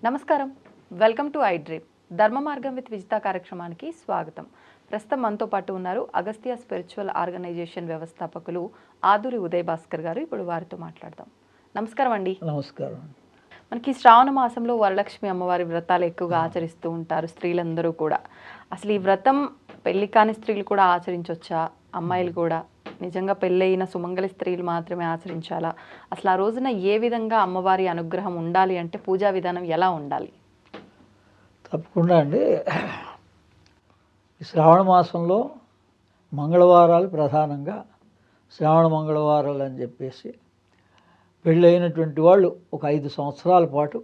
నమస్కారం, welcome to I dream. ధర్మ మార్గం విత్ విజిత కార్యక్రమానికి స్వాగతం. ప్రస్తుతం మనతో పాటు ఉన్నారు అగస్త్య స్పిరిచువల్ ఆర్గనైజేషన్ వ్యవస్థాపకులు ఆదూరి ఉదయ్ భాస్కర్ గారు. ఇప్పుడు వారితో మాట్లాడదాం. నమస్కారం అండి. నమస్కారం. మనకి శ్రావణ మాసంలో వరలక్ష్మి అమ్మవారి వ్రతాలు ఎక్కువగా ఆచరిస్తూ ఉంటారు స్త్రీలందరూ కూడా. అసలు ఈ వ్రతం పెళ్లి కాని స్త్రీలు కూడా ఆచరించవచ్చా? అమ్మాయిలు కూడా నిజంగా పెళ్ళైన సుమంగళి స్త్రీలు మాత్రమే ఆచరించాలా? అసలు ఆ రోజున ఏ విధంగా అమ్మవారి అనుగ్రహం ఉండాలి అంటే పూజా విధానం ఎలా ఉండాలి? తప్పకుండా అండి. శ్రావణ మాసంలో మంగళవారాలు ప్రధానంగా శ్రావణ మంగళవారాలు అని చెప్పేసి పెళ్ళైనటువంటి వాళ్ళు ఒక 5 సంవత్సరాల పాటు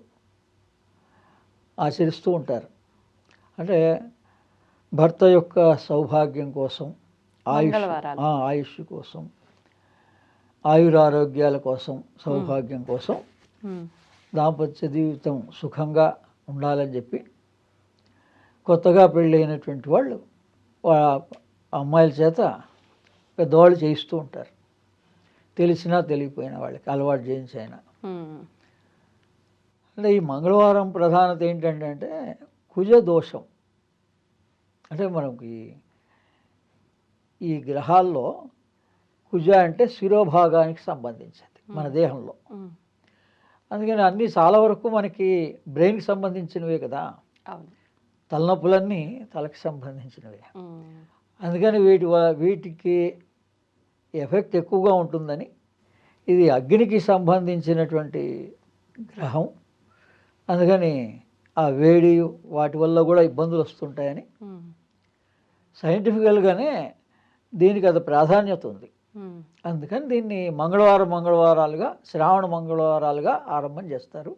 ఆచరిస్తూ ఉంటారు. అంటే భర్త యొక్క సౌభాగ్యం కోసం, ఆయుష్ కోసం, ఆయురారోగ్యాల కోసం, సౌభాగ్యం కోసం, దాంపత్య జీవితం సుఖంగా ఉండాలని చెప్పి కొత్తగా పెళ్ళైనటువంటి వాళ్ళు అమ్మాయిల చేత పెద్దవాళ్ళు చేయిస్తూ ఉంటారు. తెలిసినా తెలియపోయిన వాళ్ళకి అలవాటు చేయించైనా. అంటే ఈ మంగళవారం ప్రధానత ఏంటంటే కుజ దోషం. అంటే మనకి ఈ గ్రహాల్లో కుజ అంటే శిరోభాగానికి సంబంధించింది మన దేహంలో. అందుకని అన్నీ చాలా వరకు మనకి బ్రెయిన్కి సంబంధించినవే కదా. తలనొప్పులన్నీ తలకి సంబంధించినవే. అందుకని వీటికి ఎఫెక్ట్ ఎక్కువగా ఉంటుందని, ఇది అగ్నికి సంబంధించినటువంటి గ్రహం, అందుకని ఆ వేడి వాటి వల్ల కూడా ఇబ్బందులు వస్తుంటాయని సైంటిఫికల్గానే దీనికి అది ప్రాధాన్యత ఉంది. అందుకని దీన్ని మంగళవారాలుగా శ్రావణ మంగళవారాలుగా ఆరంభం చేస్తారు.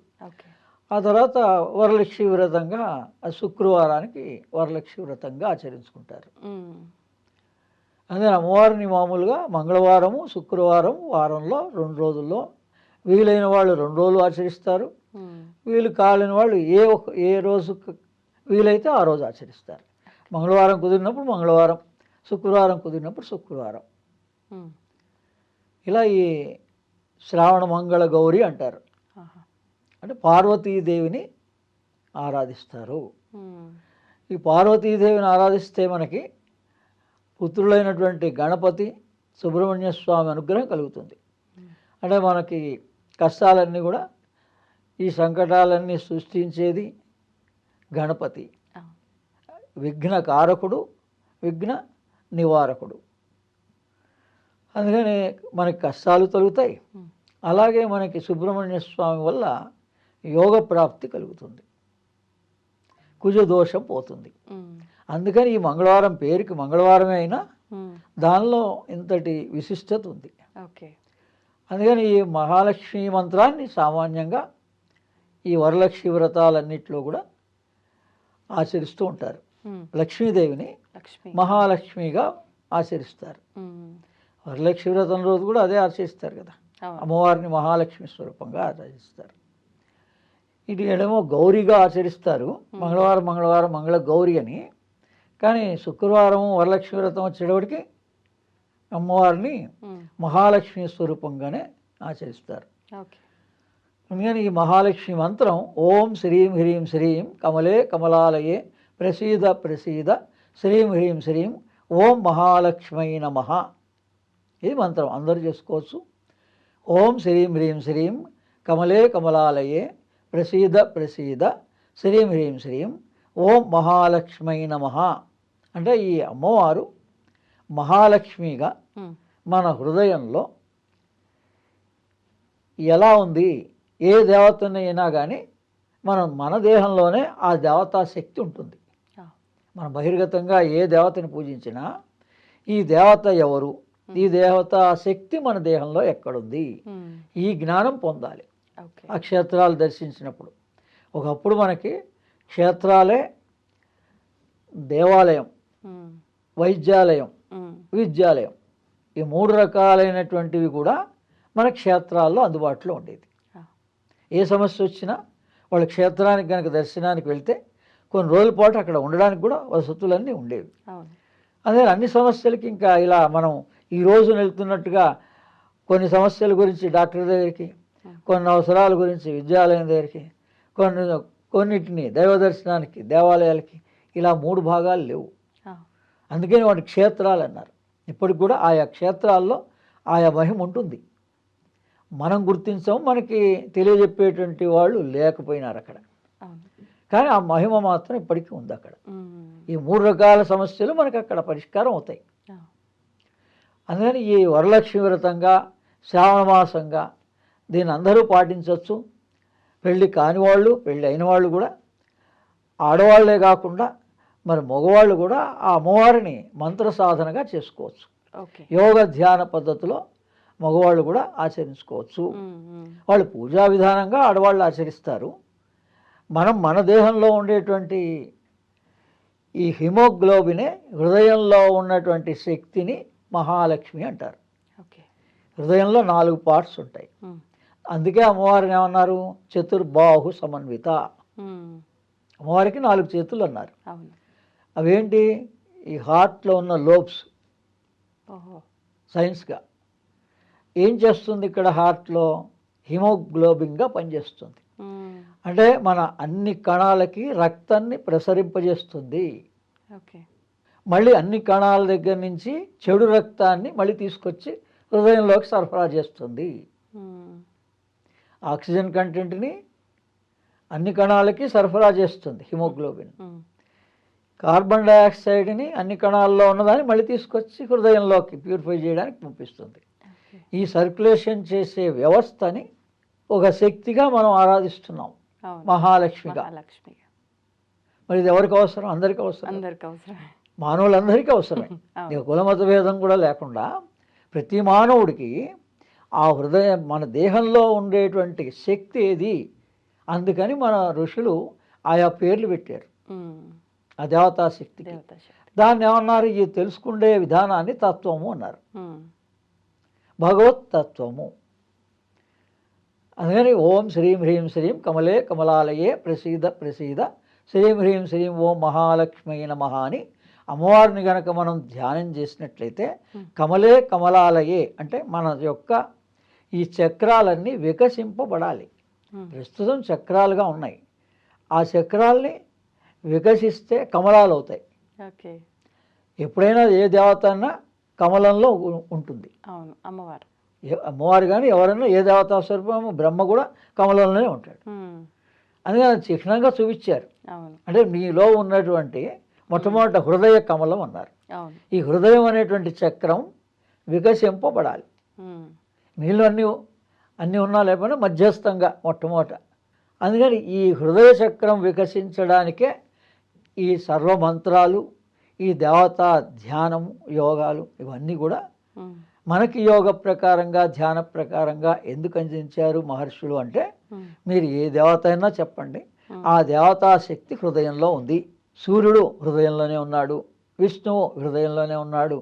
ఆ తర్వాత వరలక్ష్మి వ్రతంగా శుక్రవారానికి వరలక్ష్మి వ్రతంగా ఆచరించుకుంటారు. అదే అమ్మవారిని మామూలుగా మంగళవారము శుక్రవారం వారంలో 2 రోజుల్లో, వీలైన వాళ్ళు 2 రోజులు ఆచరిస్తారు. వీలు కాలేని వాళ్ళు ఏ రోజు వీలైతే ఆ రోజు ఆచరిస్తారు. మంగళవారం కుదిరినప్పుడు మంగళవారం, శుక్రవారం కుదిరినప్పుడు శుక్రవారం. ఇలా ఈ శ్రావణ మంగళ గౌరి అంటారు. అంటే పార్వతీదేవిని ఆరాధిస్తారు. ఈ పార్వతీదేవిని ఆరాధిస్తే మనకి పుత్రులైనటువంటి గణపతి, సుబ్రహ్మణ్య స్వామి అనుగ్రహం కలుగుతుంది. అంటే మనకి కష్టాలన్నీ కూడా, ఈ సంకటాలన్నీ సృష్టించేది గణపతి. విఘ్న కారకుడు, విఘ్న నివారకుడు. అందుకని మనకి కష్టాలు తొలుగుతాయి. అలాగే మనకి సుబ్రహ్మణ్య స్వామి వల్ల యోగ ప్రాప్తి కలుగుతుంది, కుజ దోషం పోతుంది. అందుకని ఈ మంగళవారం పేరుకి మంగళవారమే అయినా దానిలో ఇంతటి విశిష్టత ఉంది. అందుకని ఈ మహాలక్ష్మి మంత్రాన్ని సామాన్యంగా ఈ వరలక్ష్మి వ్రతాలన్నింటిలో కూడా ఆచరిస్తూ ఉంటారు. లక్ష్మీదేవిని మహాలక్ష్మిగా ఆచరిస్తారు. వరలక్ష్మి వ్రతం రోజు కూడా అదే ఆచరిస్తారు కదా, అమ్మవారిని మహాలక్ష్మి స్వరూపంగా ఆచరిస్తారు. ఇది ఏమో గౌరీగా ఆచరిస్తారు. మంగళవారం మంగళ గౌరి అని. కానీ శుక్రవారం వరలక్ష్మి వ్రతం వచ్చేటప్పటికి అమ్మవారిని మహాలక్ష్మి స్వరూపంగానే ఆచరిస్తారు. అందుకని ఈ మహాలక్ష్మి మంత్రం ఓం శ్రీం హ్రీం శ్రీం కమలే కమలాలయే ప్రసీద ప్రసీద శ్రీం హ్రీం శ్రీం ఓం మహాలక్ష్మై నమః. ఇది మంత్రం అందరూ చేసుకోవచ్చు. ఓం శ్రీం హ్రీం శ్రీం కమలే కమలాలయే ప్రసీద ప్రసీద శ్రీం హ్రీం శ్రీం ఓం మహాలక్ష్మై నమః. అంటే ఈ అమ్మవారు మహాలక్ష్మిగా మన హృదయంలో ఎలా ఉంది, ఏ దేవతనైనా కానీ మన దేహంలోనే ఆ దేవతా శక్తి ఉంటుంది. మనం బహిర్గతంగా ఏ దేవతని పూజించినా ఈ దేవత ఎవరు, ఈ దేవతా శక్తి మన దేహంలో ఎక్కడుంది, ఈ జ్ఞానం పొందాలి ఆ క్షేత్రాలు దర్శించినప్పుడు. ఒకప్పుడు మనకి క్షేత్రాలే దేవాలయం, వైద్యాలయం, విద్యాలయం, ఈ 3 రకాలైనటువంటివి కూడా మన క్షేత్రాల్లో అందుబాటులో ఉండేది. ఏ సమస్య వచ్చినా వాళ్ళ క్షేత్రానికి కనుక దర్శనానికి వెళ్తే కొన్ని రోజుల పాటు అక్కడ ఉండడానికి కూడా వసతులన్నీ ఉండేవి. అదే అన్ని సమస్యలకి ఇంకా ఇలా మనం ఈ రోజు వెళ్తున్నట్టుగా కొన్ని సమస్యల గురించి డాక్టర్ దగ్గరికి, కొన్ని అవసరాల గురించి విద్యాలయం దగ్గరికి, కొన్నిటిని దైవ దర్శనానికి దేవాలయాలకి ఇలా 3 భాగాలు లేవు. అందుకని వాటి క్షేత్రాలు అన్నారు. ఇప్పటికి కూడా ఆయా క్షేత్రాల్లో ఆయా మహిమ ఉంటుంది. మనం గుర్తించాం, మనకి తెలియజెప్పేటువంటి వాళ్ళు లేకపోయినారు అక్కడ. కానీ ఆ మహిమ మాత్రం ఇప్పటికీ ఉంది అక్కడ. ఈ 3 రకాల సమస్యలు మనకు అక్కడ పరిష్కారం అవుతాయి. అందుకని ఈ వరలక్ష్మి వ్రతంగా శ్రావణ మాసంగా దీన్ని అందరూ పాటించవచ్చు. పెళ్ళి కాని వాళ్ళు, పెళ్ళి అయిన వాళ్ళు కూడా, ఆడవాళ్లే కాకుండా మరి మగవాళ్ళు కూడా ఆ అమ్మవారిని మంత్ర సాధనగా చేసుకోవచ్చు. యోగ ధ్యాన పద్ధతిలో మగవాళ్ళు కూడా ఆచరించుకోవచ్చు. వాళ్ళు పూజా విధానంగా ఆడవాళ్ళు ఆచరిస్తారు. మనం మన దేహంలో ఉండేటువంటి ఈ హిమోగ్లోబినే, హృదయంలో ఉన్నటువంటి శక్తిని మహాలక్ష్మి అంటారు. హృదయంలో 4 పార్ట్స్ ఉంటాయి. అందుకే అమ్మవారిని ఏమన్నారు? చతుర్బాహు సమన్విత. అమ్మవారికి 4 చేతులు అన్నారు. అవేంటి? ఈ హార్ట్లో ఉన్న లోబ్స్. సైన్స్గా ఏం చేస్తుంది ఇక్కడ? హార్ట్లో హిమోగ్లోబిన్గా పనిచేస్తుంది. అంటే మన అన్ని కణాలకి రక్తాన్ని ప్రసరింపజేస్తుంది. మళ్ళీ అన్ని కణాల దగ్గర నుంచి చెడు రక్తాన్ని మళ్ళీ తీసుకొచ్చి హృదయంలోకి సరఫరా చేస్తుంది. ఆక్సిజన్ కంటెంట్ని అన్ని కణాలకి సరఫరా చేస్తుంది హిమోగ్లోబిన్. కార్బన్ డైఆక్సైడ్ని అన్ని కణాల్లో ఉన్నదాన్ని మళ్ళీ తీసుకొచ్చి హృదయంలోకి ప్యూరిఫై చేయడానికి పంపిస్తుంది. ఈ సర్క్యులేషన్ చేసే వ్యవస్థని ఒక శక్తిగా మనం ఆరాధిస్తున్నాం, మహాలక్ష్మిగా. మరి ఇది ఎవరికి అవసరం? అందరికీ అవసరం. మానవులందరికీ అవసరమే. కులమత భేదం కూడా లేకుండా ప్రతి మానవుడికి ఆ హృదయం, మన దేహంలో ఉండేటువంటి శక్తి ఏది? అందుకని మన ఋషులు ఆయా పేర్లు పెట్టారు ఆ దేవతా శక్తికి. దాన్ని ఏమన్నారు? ఈ తెలుసుకునే విధానాన్ని తత్వము అన్నారు, భగవత్ తత్వము. అందుకని ఓం శ్రీం హ్రీం శ్రీం కమలే కమలాలయే ప్రసీద ప్రసీద శ్రీం హ్రీం శ్రీం ఓం మహాలక్ష్మీ నమః అని అమ్మవారిని గనక మనం ధ్యానం చేసినట్లయితే, కమలే కమలాలయే అంటే మన యొక్క ఈ చక్రాలన్నీ వికసింపబడాలి. ప్రస్తుతం చక్రాలుగా ఉన్నాయి. ఆ చక్రాల్ని వికసిస్తే కమలాలు అవుతాయి. ఎప్పుడైనా ఏ దేవత అన్నా కమలంలో ఉంటుంది. అమ్మవారు కానీ ఎవరైనా ఏ దేవతా స్వరూపం, బ్రహ్మ కూడా కమలంలోనే ఉంటాడు. అందుకని చిహ్నంగా చూపించారు. అంటే మీలో ఉన్నటువంటి మొట్టమొదట హృదయ కమలం అన్నారు. ఈ హృదయం అనేటువంటి చక్రం వికసింపబడాలి. మీలో అన్నీ ఉన్నా లేకపోయినా మధ్యస్థంగా మొట్టమొదట. అందుకని ఈ హృదయ చక్రం వికసించడానికే ఈ సర్వమంత్రాలు, ఈ దేవతా ధ్యానము, యోగాలు ఇవన్నీ కూడా మనకి యోగ ప్రకారంగా, ధ్యాన ప్రకారంగా ఎందుకు అందించారు మహర్షులు అంటే, మీరు ఏ దేవత అయినా చెప్పండి, ఆ దేవతా శక్తి హృదయంలో ఉంది. సూర్యుడు హృదయంలోనే ఉన్నాడు, విష్ణువు హృదయంలోనే ఉన్నాడు.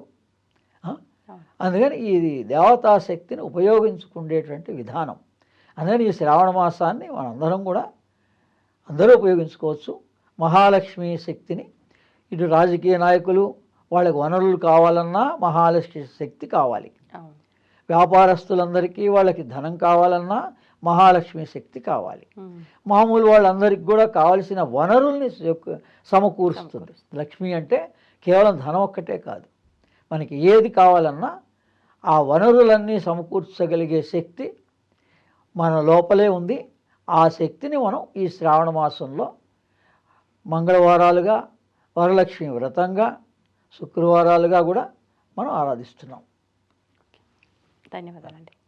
అందుకని ఇది దేవతా శక్తిని ఉపయోగించుకునేటువంటి విధానం. అందుకని ఈ శ్రావణ మాసాన్ని మనందరం కూడా అందరూ ఉపయోగించుకోవచ్చు. మహాలక్ష్మి శక్తిని ఇటు రాజకీయ నాయకులు, వాళ్ళకి వనరులు కావాలన్నా మహాలక్ష్మి శక్తి కావాలి. వ్యాపారస్తులందరికీ వాళ్ళకి ధనం కావాలన్నా మహాలక్ష్మి శక్తి కావాలి. మామూలు వాళ్ళందరికీ కూడా కావలసిన వనరుల్ని సమకూరుస్తుంది. లక్ష్మి అంటే కేవలం ధనం ఒక్కటే కాదు, మనకి ఏది కావాలన్నా ఆ వనరులన్నీ సమకూర్చగలిగే శక్తి మన లోపలే ఉంది. ఆ శక్తిని మనం ఈ శ్రావణ మాసంలో మంగళవారాలుగా, వరలక్ష్మి వ్రతంగా, శుక్రవారాలుగా కూడా మనం ఆరాధిస్తున్నాం. ధన్యవాదాలండి.